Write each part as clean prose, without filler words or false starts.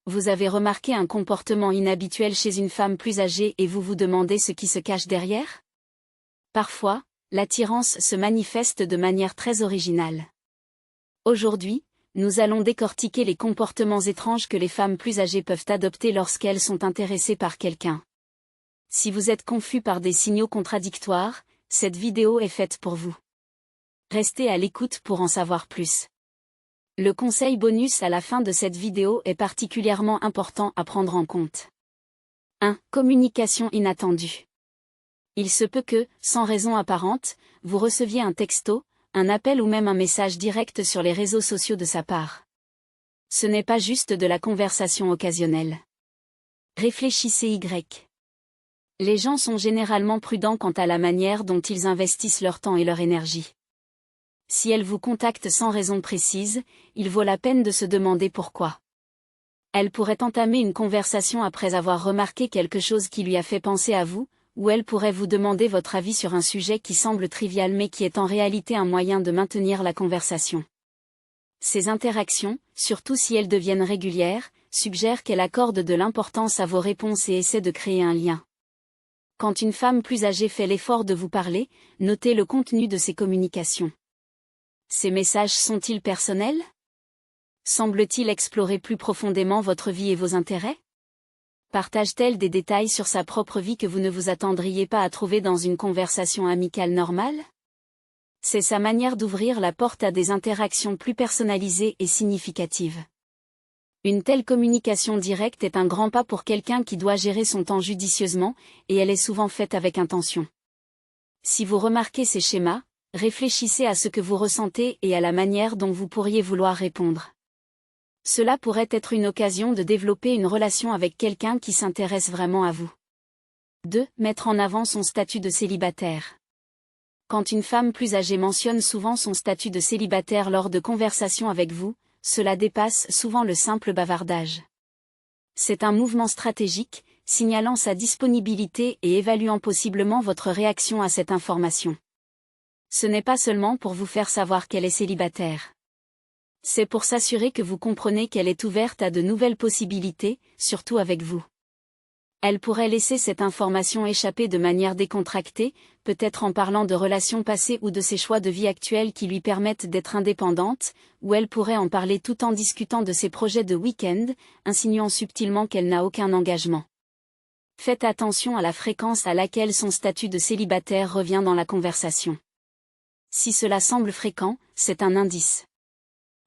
Vous avez remarqué un comportement inhabituel chez une femme plus âgée et vous vous demandez ce qui se cache derrière? Parfois, l'attirance se manifeste de manière très originale. Aujourd'hui, nous allons décortiquer les comportements étranges que les femmes plus âgées peuvent adopter lorsqu'elles sont intéressées par quelqu'un. Si vous êtes confus par des signaux contradictoires, cette vidéo est faite pour vous. Restez à l'écoute pour en savoir plus. Le conseil bonus à la fin de cette vidéo est particulièrement important à prendre en compte. 1. Communication inattendue. Il se peut que, sans raison apparente, vous receviez un texto, un appel ou même un message direct sur les réseaux sociaux de sa part. Ce n'est pas juste de la conversation occasionnelle. Réfléchissez Y. Les gens sont généralement prudents quant à la manière dont ils investissent leur temps et leur énergie. Si elle vous contacte sans raison précise, il vaut la peine de se demander pourquoi. Elle pourrait entamer une conversation après avoir remarqué quelque chose qui lui a fait penser à vous, ou elle pourrait vous demander votre avis sur un sujet qui semble trivial mais qui est en réalité un moyen de maintenir la conversation. Ces interactions, surtout si elles deviennent régulières, suggèrent qu'elle accorde de l'importance à vos réponses et essaie de créer un lien. Quand une femme plus âgée fait l'effort de vous parler, notez le contenu de ses communications. Ces messages sont-ils personnels? Semble-t-il explorer plus profondément votre vie et vos intérêts? Partage-t-elle des détails sur sa propre vie que vous ne vous attendriez pas à trouver dans une conversation amicale normale? C'est sa manière d'ouvrir la porte à des interactions plus personnalisées et significatives. Une telle communication directe est un grand pas pour quelqu'un qui doit gérer son temps judicieusement, et elle est souvent faite avec intention. Si vous remarquez ces schémas, réfléchissez à ce que vous ressentez et à la manière dont vous pourriez vouloir répondre. Cela pourrait être une occasion de développer une relation avec quelqu'un qui s'intéresse vraiment à vous. 2. Mettre en avant son statut de célibataire. Quand une femme plus âgée mentionne souvent son statut de célibataire lors de conversations avec vous, cela dépasse souvent le simple bavardage. C'est un mouvement stratégique, signalant sa disponibilité et évaluant possiblement votre réaction à cette information. Ce n'est pas seulement pour vous faire savoir qu'elle est célibataire. C'est pour s'assurer que vous comprenez qu'elle est ouverte à de nouvelles possibilités, surtout avec vous. Elle pourrait laisser cette information échapper de manière décontractée, peut-être en parlant de relations passées ou de ses choix de vie actuels qui lui permettent d'être indépendante, ou elle pourrait en parler tout en discutant de ses projets de week-end, insinuant subtilement qu'elle n'a aucun engagement. Faites attention à la fréquence à laquelle son statut de célibataire revient dans la conversation. Si cela semble fréquent, c'est un indice.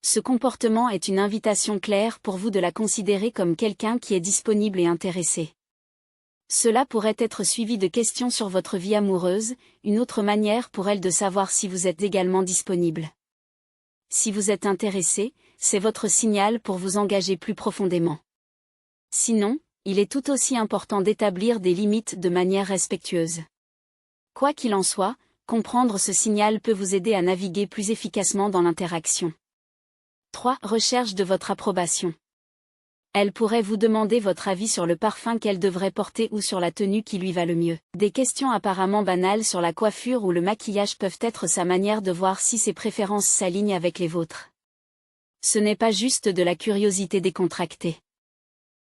Ce comportement est une invitation claire pour vous de la considérer comme quelqu'un qui est disponible et intéressé. Cela pourrait être suivi de questions sur votre vie amoureuse, une autre manière pour elle de savoir si vous êtes également disponible. Si vous êtes intéressé, c'est votre signal pour vous engager plus profondément. Sinon, il est tout aussi important d'établir des limites de manière respectueuse. Quoi qu'il en soit, comprendre ce signal peut vous aider à naviguer plus efficacement dans l'interaction. 3. Recherche de votre approbation. Elle pourrait vous demander votre avis sur le parfum qu'elle devrait porter ou sur la tenue qui lui va le mieux. Des questions apparemment banales sur la coiffure ou le maquillage peuvent être sa manière de voir si ses préférences s'alignent avec les vôtres. Ce n'est pas juste de la curiosité décontractée.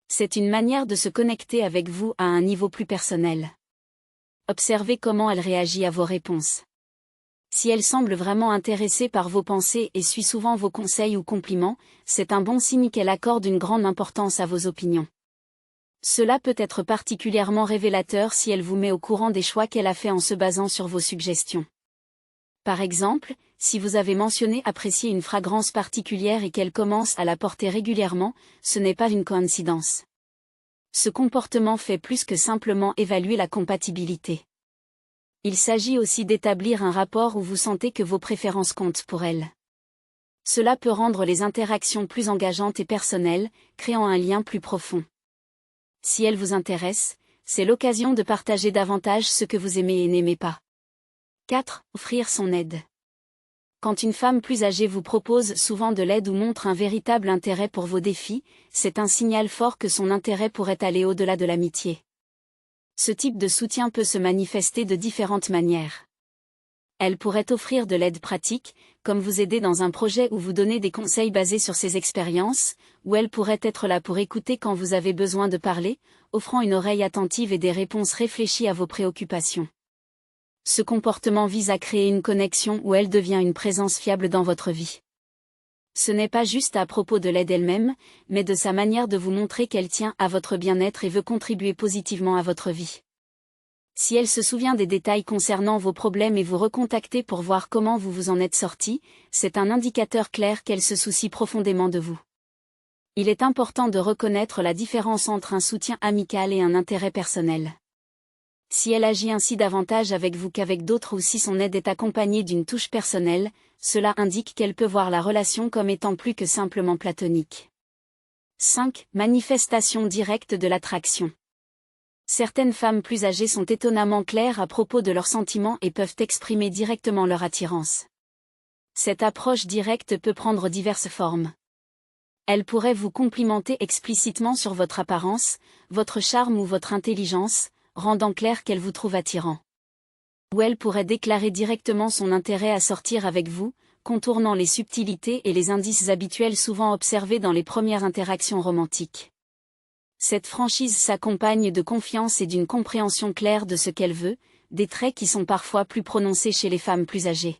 C'est une manière de se connecter avec vous à un niveau plus personnel. Observez comment elle réagit à vos réponses. Si elle semble vraiment intéressée par vos pensées et suit souvent vos conseils ou compliments, c'est un bon signe qu'elle accorde une grande importance à vos opinions. Cela peut être particulièrement révélateur si elle vous met au courant des choix qu'elle a faits en se basant sur vos suggestions. Par exemple, si vous avez mentionné apprécier une fragrance particulière et qu'elle commence à la porter régulièrement, ce n'est pas une coïncidence. Ce comportement fait plus que simplement évaluer la compatibilité. Il s'agit aussi d'établir un rapport où vous sentez que vos préférences comptent pour elle. Cela peut rendre les interactions plus engageantes et personnelles, créant un lien plus profond. Si elle vous intéresse, c'est l'occasion de partager davantage ce que vous aimez et n'aimez pas. 4. Offrir son aide. Quand une femme plus âgée vous propose souvent de l'aide ou montre un véritable intérêt pour vos défis, c'est un signal fort que son intérêt pourrait aller au-delà de l'amitié. Ce type de soutien peut se manifester de différentes manières. Elle pourrait offrir de l'aide pratique, comme vous aider dans un projet ou vous donner des conseils basés sur ses expériences, ou elle pourrait être là pour écouter quand vous avez besoin de parler, offrant une oreille attentive et des réponses réfléchies à vos préoccupations. Ce comportement vise à créer une connexion où elle devient une présence fiable dans votre vie. Ce n'est pas juste à propos de l'aide elle-même, mais de sa manière de vous montrer qu'elle tient à votre bien-être et veut contribuer positivement à votre vie. Si elle se souvient des détails concernant vos problèmes et vous recontacter pour voir comment vous vous en êtes sorti, c'est un indicateur clair qu'elle se soucie profondément de vous. Il est important de reconnaître la différence entre un soutien amical et un intérêt personnel. Si elle agit ainsi davantage avec vous qu'avec d'autres ou si son aide est accompagnée d'une touche personnelle, cela indique qu'elle peut voir la relation comme étant plus que simplement platonique. 5. Manifestation directe de l'attraction. Certaines femmes plus âgées sont étonnamment claires à propos de leurs sentiments et peuvent exprimer directement leur attirance. Cette approche directe peut prendre diverses formes. Elle pourrait vous complimenter explicitement sur votre apparence, votre charme ou votre intelligence, rendant clair qu'elle vous trouve attirant. Ou elle pourrait déclarer directement son intérêt à sortir avec vous, contournant les subtilités et les indices habituels souvent observés dans les premières interactions romantiques. Cette franchise s'accompagne de confiance et d'une compréhension claire de ce qu'elle veut, des traits qui sont parfois plus prononcés chez les femmes plus âgées.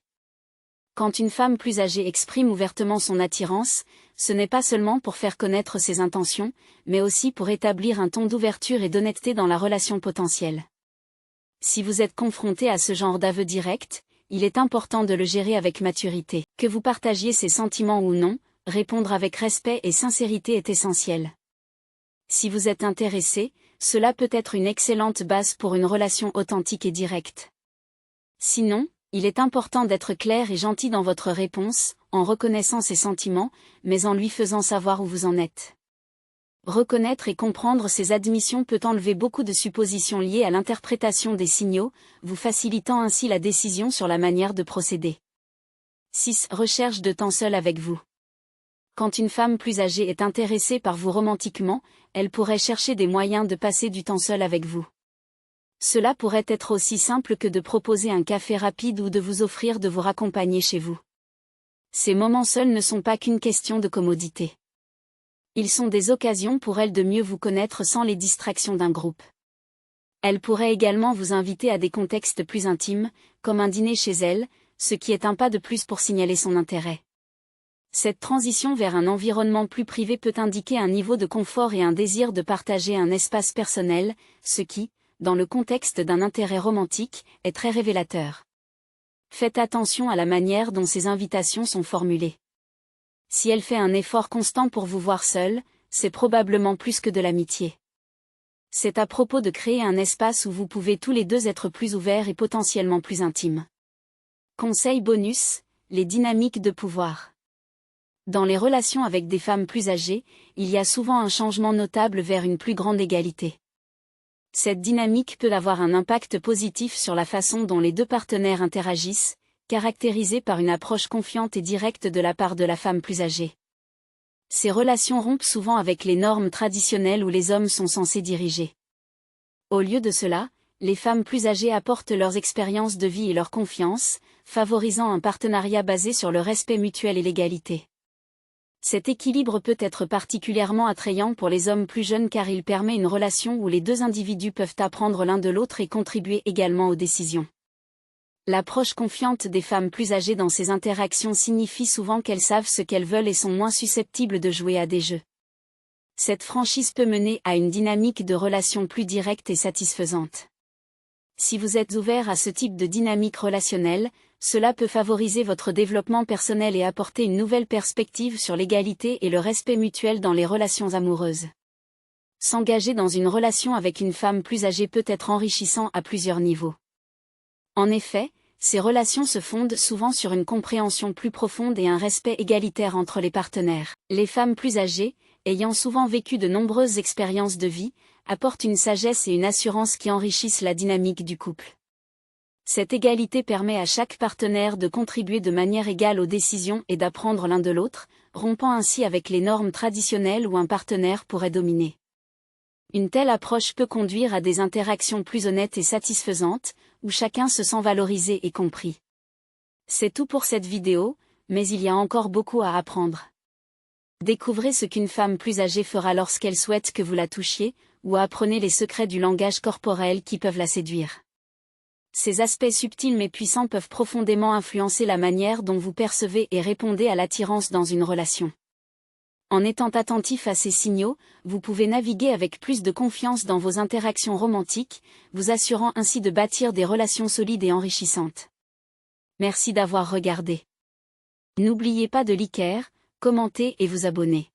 Quand une femme plus âgée exprime ouvertement son attirance, ce n'est pas seulement pour faire connaître ses intentions, mais aussi pour établir un ton d'ouverture et d'honnêteté dans la relation potentielle. Si vous êtes confronté à ce genre d'aveu direct, il est important de le gérer avec maturité. Que vous partagiez ses sentiments ou non, répondre avec respect et sincérité est essentiel. Si vous êtes intéressé, cela peut être une excellente base pour une relation authentique et directe. Sinon, il est important d'être clair et gentil dans votre réponse, en reconnaissant ses sentiments, mais en lui faisant savoir où vous en êtes. Reconnaître et comprendre ces admissions peut enlever beaucoup de suppositions liées à l'interprétation des signaux, vous facilitant ainsi la décision sur la manière de procéder. 6. Recherche de temps seul avec vous. Quand une femme plus âgée est intéressée par vous romantiquement, elle pourrait chercher des moyens de passer du temps seul avec vous. Cela pourrait être aussi simple que de proposer un café rapide ou de vous offrir de vous raccompagner chez vous. Ces moments seuls ne sont pas qu'une question de commodité. Ils sont des occasions pour elle de mieux vous connaître sans les distractions d'un groupe. Elle pourrait également vous inviter à des contextes plus intimes, comme un dîner chez elle, ce qui est un pas de plus pour signaler son intérêt. Cette transition vers un environnement plus privé peut indiquer un niveau de confort et un désir de partager un espace personnel, ce qui, dans le contexte d'un intérêt romantique, est très révélateur. Faites attention à la manière dont ces invitations sont formulées. Si elle fait un effort constant pour vous voir seul, c'est probablement plus que de l'amitié. C'est à propos de créer un espace où vous pouvez tous les deux être plus ouverts et potentiellement plus intimes. Conseil bonus, les dynamiques de pouvoir. Dans les relations avec des femmes plus âgées, il y a souvent un changement notable vers une plus grande égalité. Cette dynamique peut avoir un impact positif sur la façon dont les deux partenaires interagissent, caractérisée par une approche confiante et directe de la part de la femme plus âgée. Ces relations rompent souvent avec les normes traditionnelles où les hommes sont censés diriger. Au lieu de cela, les femmes plus âgées apportent leurs expériences de vie et leur confiance, favorisant un partenariat basé sur le respect mutuel et l'égalité. Cet équilibre peut être particulièrement attrayant pour les hommes plus jeunes car il permet une relation où les deux individus peuvent apprendre l'un de l'autre et contribuer également aux décisions. L'approche confiante des femmes plus âgées dans ces interactions signifie souvent qu'elles savent ce qu'elles veulent et sont moins susceptibles de jouer à des jeux. Cette franchise peut mener à une dynamique de relation plus directe et satisfaisante. Si vous êtes ouvert à ce type de dynamique relationnelle, cela peut favoriser votre développement personnel et apporter une nouvelle perspective sur l'égalité et le respect mutuel dans les relations amoureuses. S'engager dans une relation avec une femme plus âgée peut être enrichissant à plusieurs niveaux. En effet, ces relations se fondent souvent sur une compréhension plus profonde et un respect égalitaire entre les partenaires. Les femmes plus âgées, ayant souvent vécu de nombreuses expériences de vie, apportent une sagesse et une assurance qui enrichissent la dynamique du couple. Cette égalité permet à chaque partenaire de contribuer de manière égale aux décisions et d'apprendre l'un de l'autre, rompant ainsi avec les normes traditionnelles où un partenaire pourrait dominer. Une telle approche peut conduire à des interactions plus honnêtes et satisfaisantes, où chacun se sent valorisé et compris. C'est tout pour cette vidéo, mais il y a encore beaucoup à apprendre. Découvrez ce qu'une femme plus âgée fera lorsqu'elle souhaite que vous la touchiez, ou apprenez les secrets du langage corporel qui peuvent la séduire. Ces aspects subtils mais puissants peuvent profondément influencer la manière dont vous percevez et répondez à l'attirance dans une relation. En étant attentif à ces signaux, vous pouvez naviguer avec plus de confiance dans vos interactions romantiques, vous assurant ainsi de bâtir des relations solides et enrichissantes. Merci d'avoir regardé. N'oubliez pas de liker, commenter et vous abonner.